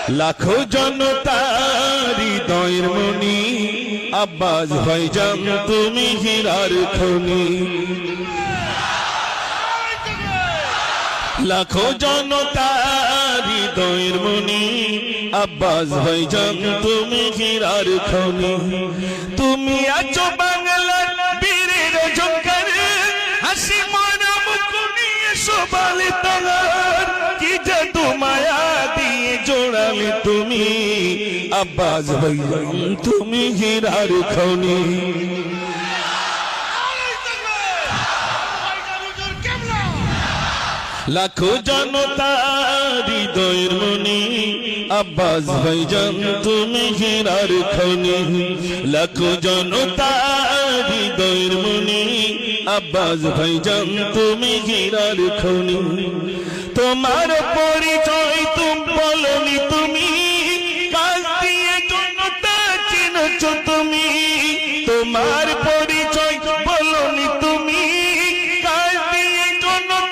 লাখো জনতার হৃদয়ের মনি আব্বাস ভাইজান তুমি হীরার খনি লাখো জনতার হৃদয়ের মনি আব্বাস ভাইজান তুমি হীরার খনি তুমি আছো বাংলার বীরের ঝঙ্কার হাসি মারা মুখ নিয়ে শোভালে তোমার কি জাদু মায়া দিয়ে জোড়ালে তুমি আব্বাস ভাইজান তুমি হীরার খনি লাখো জনতার হৃদয়ের মনি আব্বাস ভাইজান তুমি হীরার খনি লাখো জনতার হৃদয়ের মনি আব্বাস ভাইজান তুমি হীরার খনি তোমার পরিচয় তুমি বলনি তুমি কাজ দিয়ে জনতা চিনছো তুমি তোমার